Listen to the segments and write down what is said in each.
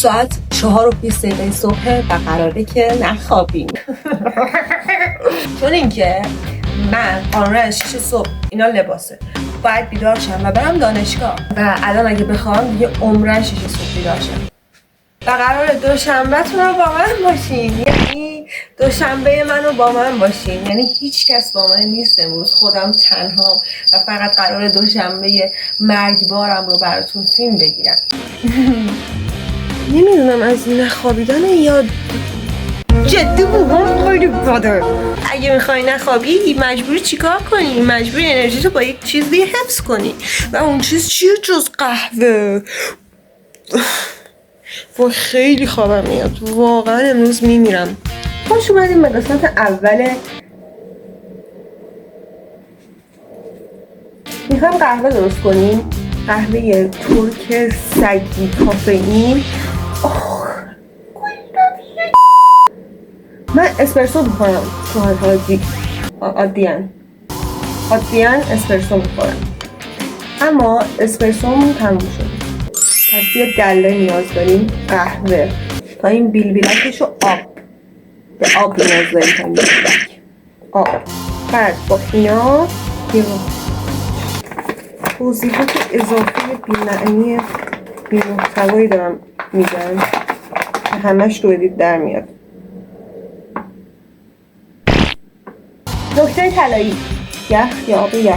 ساعت 4:20 صبح و قراره که نخوابیم. چون اینکه من قانونا 6 صبح اینا لباسه باید بیدار شم و برم دانشگاه و الان اگه بخوام دیگه عمرن 6 صبح بیدار شم و قراره دوشنبه‌تون رو با من باشین، یعنی دوشنبه منو با من باشین، یعنی هیچ کس با من نیست امروز، خودم تنهام و فقط قراره دوشنبه مرگبارم رو براتون فیلم بگیرم. نمیدونم از نخوابیدن یا جدی بودم خیلی بده. اگه میخوای نخوابی مجبوری چیکار کنی؟ مجبوری انرژی تو با یک چیزی حفظ کنی و اون چیز چیه جز قهوه؟ و خیلی خوابم میاد واقعا، امروز میمیرم. خوش اومدیم به قسمت اول. میخوایم قهوه درست کنیم، قهوه ترک سگی کافئین. من اسپرسو میخورم، تو عادیان اسپرسو میخورم، اما اسپرسومون تموم شد. پس یه گله نیاز داریم قهوه تا این بیلبیلکشو به آب نیاز داریم تا این بیلبیلک آب. بعد با اینا یه توضیحات اضافه بی‌معنی بی‌محتوایی دارم میگم که همش رو ادیت در میاد. نکته طلایی، یخ یا آب یخ.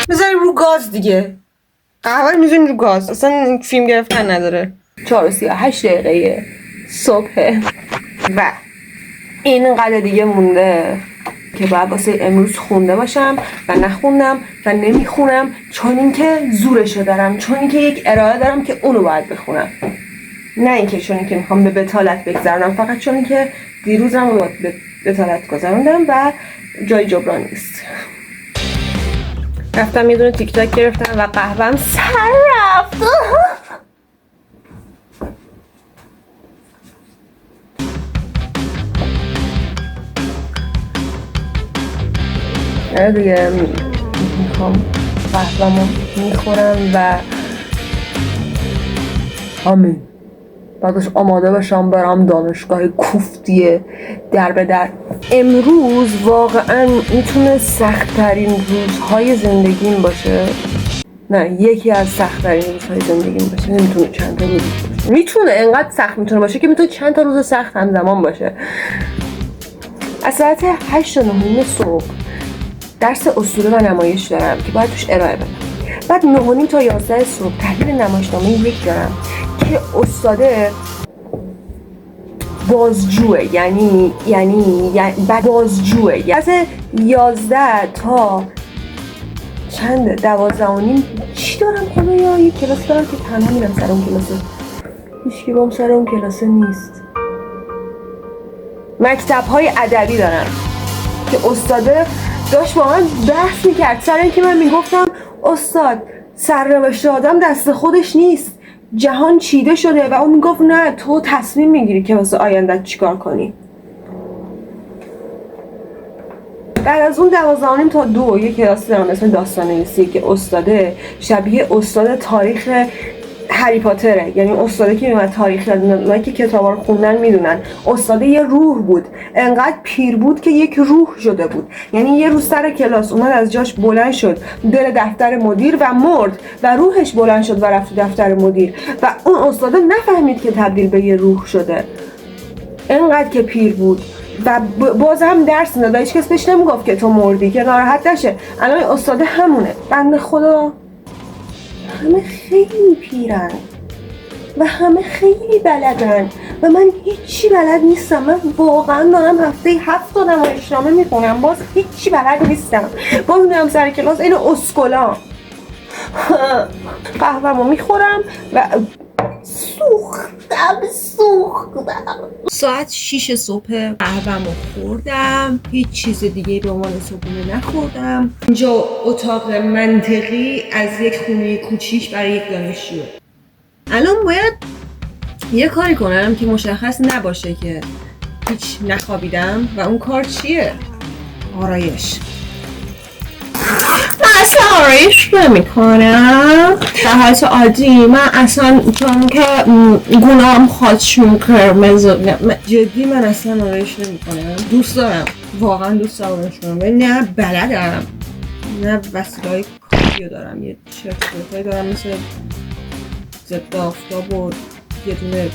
میذاریم رو گاز دیگه، قهوه رو میذاریم رو گاز، اصلا فیلم گرفتن نداره. 4:38 صبح و اینقدر دیگه مونده که باید واسه امروز خونده باشم و نخوندم و نمیخونم، چون اینکه زورشو دارم، چون اینکه یک ارائه دارم که اونو باید بخونم، نه اینکه چون اینکه میخوام به بتالت بگذرونم، فقط چون اینکه دیروزم رو به بتالت گذروندم و جای جبران نیست. رفتم یه دونه تیک تاک گرفتم و قهوه‌ام سر رفت. دیگه میخوام قهوه‌مو میخورم و همین بعدش آماده باشم برم دانشگاه کوفتیه در به در. امروز واقعا میتونه سخت‌ترین روزهای زندگیم باشه، نه یکی از سخت‌ترین روزهای زندگیم باشه، نمیتونه چند تا روز باشه، میتونه انقدر سخت میتونه باشه که میتونه چند تا روز سخت همزمان باشه. از ساعت 8 تا 9 صبح درس اسطوره و نمایش دارم که باید توش ارائه بدم. بعد 9:30 تا 11 صبح تحلیل نمایشنامه یک دارم که استاده بازجوه، یعنی بازجوه. از 11 تا چنده 12:30 چی دارم خدایا؟ یه کلاس دارم که تنها میرم سر اون کلاسه، هیچکی بام سر اون کلاسه نیست. مکتب‌های ادبی دارم که استاده داشت با من بحث میکرد سر اینکه من میگفتم استاد سرنوشت آدم دست خودش نیست، جهان چیده شده، و اون میگفت نه تو تصمیم میگیری که واسه آیندت چیکار کنی. بعد از اون 12:30 تا 2 یک کلاس دارم اسم داستان نویسی که استاده شبیه استاد تاریخ هری پاتره، یعنی استاده که میومد تاریخ یاد، اونایی که کتابا رو خوندن میدونن استاده یه روح بود، انقدر پیر بود که یک روح شده بود، یعنی یه روز سر کلاس اومد از جاش بلند شد در دفتر مدیر و مرد و روحش بلند شد و رفت دفتر مدیر و اون استاده نفهمید که تبدیل به یه روح شده، انقدر که پیر بود. و باز هم درس میداد، هیچ کس بهش نمیگفت که تو مردی که ناراحت نشه. الان استاده همونه، بنده خدا. همه خیلی پیرن و همه خیلی بلدن و من هیچی بلد نیستم. من واقعا دارم هفته 7 تا نمایشنامه میخونم، باز هیچی بلد نیستم، باز میرم سر کلاس این اسکولا. قهوه‌مو میخورم و سوختم. ساعت 6 صبح قهوه‌مو خوردم، هیچ چیز دیگه به عنوان صبحونه نخوردم. اینجا اتاق منطقی از یک خونه کوچیک برای یک دانشجو. الان باید یه کاری کنم که مشخص نباشه که هیچ نخوابیدم و اون کار چیه؟ آرایش. آرایش نمیکنم در حالت عادی. من اصلا چون که گونه‌ام خاصشون قرمز جدی من اصلا آرایش نمیکنم. دوست دارم، واقعا دوست دارم آرایش کنم، ولی نه بلدم، نه وسیله‌های کافی دارم. یه چرت دارم مثل ضد آفتاب و یه دونه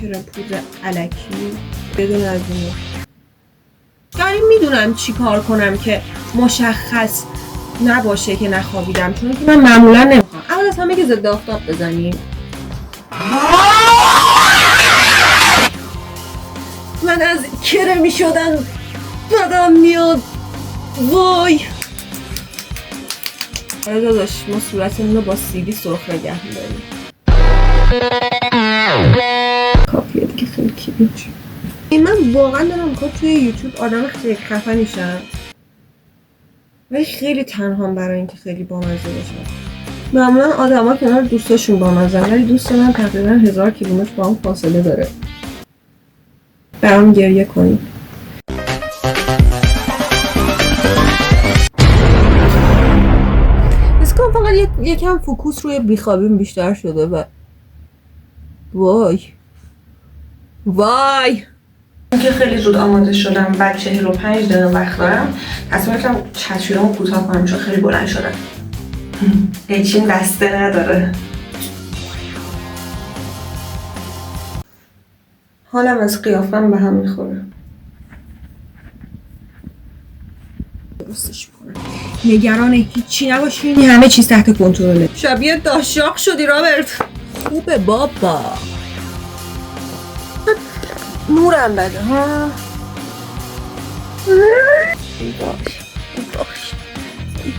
کرم پودر الکی بدون از اینو. یعنی میدونم چی کار کنم که مشخص نباشه که نخوابیدم، چون که من معمولا نمیخوام. اول از همه که ضد آفتاب بزنیم. من از کرمی شدن بدم میاد. وای آره داداش، ما صورتمون رو با سیبی سرخ نگه می‌داریم. کافیه دیگه، خیلی کلیچ. من واقعا دارم میخوام توی یوتیوب آدم خیلی خفنی شم، ولی خیلی تنهام برای اینکه خیلی بامزه باشم. معمولا آدما کنار دوستاشون بامزه‌ن، ولی دوست من تقریبا 1000 کیلومتر با هم فاصله داره. برام گریه کنید. اسکام فقط یکم فوکوس روی بیخوابیم بیشتر شده و وای که خیلی زود آماده شدم و 45 دقیقه وقت دارم. تصمیم گرفتم چتریامو کوتاه کنم چون خیلی بلند شدم. هیچین بسته نداره. حالم از قیافم به هم میخوره. درستش کنم. نگران هیچی نباشین، همه چیز تحت کنترله. شبیه داشاق شدی رابرت. خوبه بابا. نورم بده ها.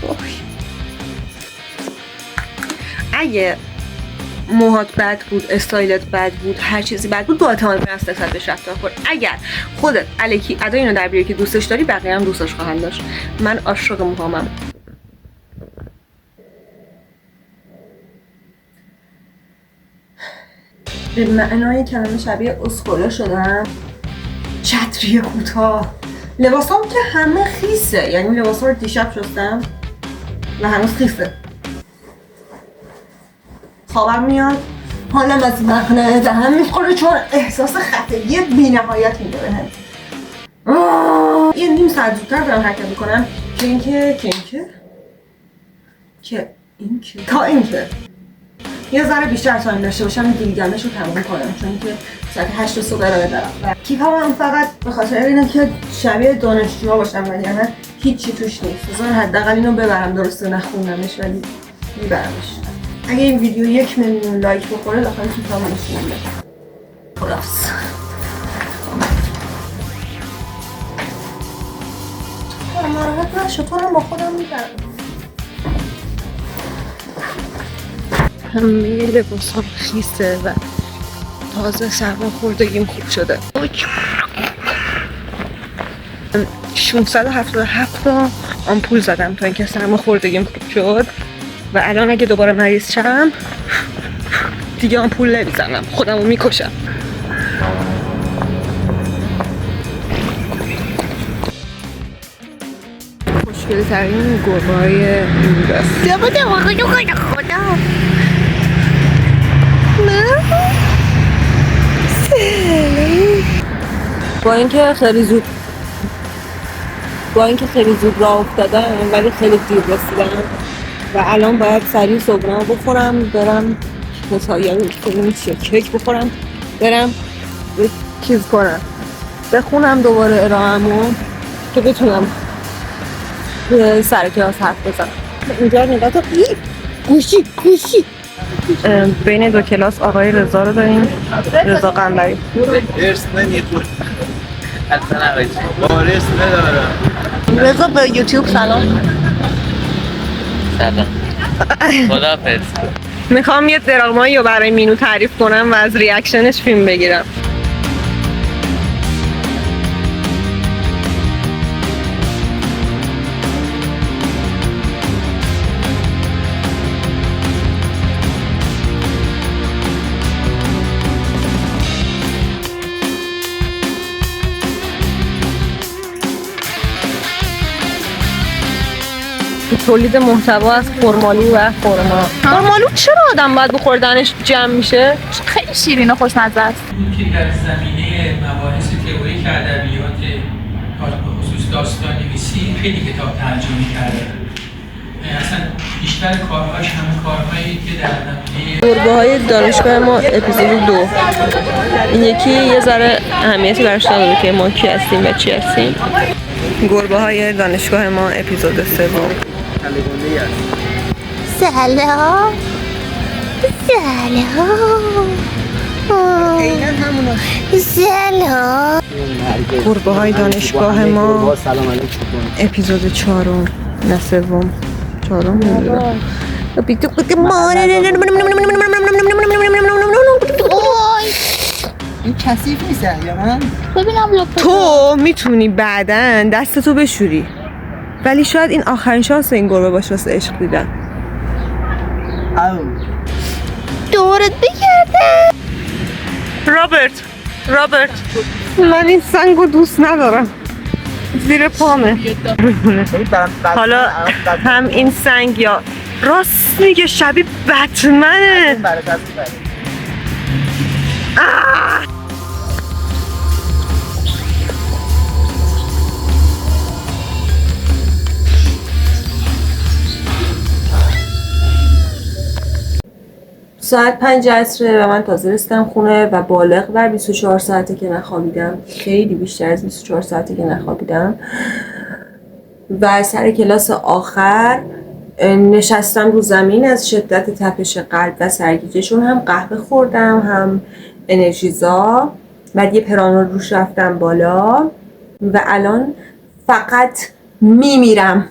باش. اگه موهات بد بود، استایلت بد بود، هر چیزی بد بود، با احتمال از نسبتش رفتار کن. اگر خودت الکی ادا اینو در بیاری که دوستش داری، بقیه هم دوستش خواهند داشت. من عاشق موهامم. به معنای کلمه شبیه اسکولا شدم. چتری کوتاه. لباسام که همه خیسه، یعنی لباسا رو دیشب شستم و هنوز خیسه. خوابم میاد، حالم از مقنعه دهم میخوره چون احساس خفگی بی‌نهایت میده بهم. یه نیم ساعت زودتر دارم حرکت میکنم تا اینکه یه ذره بیشتر تایم داشته باشم دیدنش رو تموم کنم، چون که ساعت 8 صبح ارائه دارم و کیفم هم فقط به خاطر اینه که شبیه دانشجوها باشم، ولی یعنی هیچی توش نیست. بذار حداقل اینو ببرم، درسته نخوندمش ولی میبرمش. اگه این ویدیو 1 میلیون لایک بخوره داخل کیفم نشونم بده. خلاص ناراحت نشو، تو هم با خودم میبرم. همه لباسام خیسه و تازه سرماخوردگیم خوب شده. 677 تا آمپول زدم تا اینکه سرماخوردگیم خوب شد و الان اگه دوباره مریض شم دیگه آمپول نمیزنم، خودمو میکشم. مشکل ترین گربه‌های اینجاست. خدا با اینکه خیلی زود راه افتادم ولی خیلی دیر رسیدم و الان باید سریع صبحونه بخورم، برم کیک بخورم، برم چیز کنم، بخونم دوباره ارائه‌مو که بتونم سر کلاس حرف بزنم. اینجا نگاه تو گوشی بین دو کلاس آقای رضا رو داریم، رضا قنبری. ارث نمیخوره اصلا آقای وارث ندارم. رضا به یوتیوب سلام. خداحافظ. میخوام یه درامایی رو برای مینو تعریف کنم و از ریاکشنش فیلم بگیرم. تولید محتوا از خرمالو و خرما. خرمالو چرا آدم باید بخوردنش جمع میشه؟ خیلی شیرین و خوشمزه است. که در زمینه مباحث تئوریک ادبیات به خصوص داستان‌نویسی خیلی کتاب ترجمه کرده. اصلا بیشتر کارهاش همه کارهایی که در زمینه گربه‌های دانشگاه ما اپیزود 2. این یکی یه ذره اهمیتی براش نداره که ما کی هستیم و چی هستیم. گربه‌های دانشگاه ما اپیزود 3. سلام سلام گربه‌های دانشگاه ما اپیزود 4 نه 3 4 نمیدونم. این کثیف نیست یا من؟ ببینم لپه تو میتونی بعدن دستتو بشوری، ولی شاید این آخرین شانس این گربه باشه واسه عشق دیدن. او دورت بگردم. رابرت من این سنگو دوست ندارم، زیر پامه. حالا هم این سنگ یا راست میگه شبیه بتمنه. ساعت 5 عصره و من تازه رسیدم خونه و بالغ بر 24 ساعته که نخوابیدم، خیلی بیشتر از 24 ساعته که نخوابیدم و سر کلاس آخر نشستم رو زمین از شدت تپش قلب و سرگیجه، چون هم قهوه خوردم هم انرژیزا. بعد یه پرانول روش رفتم بالا و الان فقط میمیرم.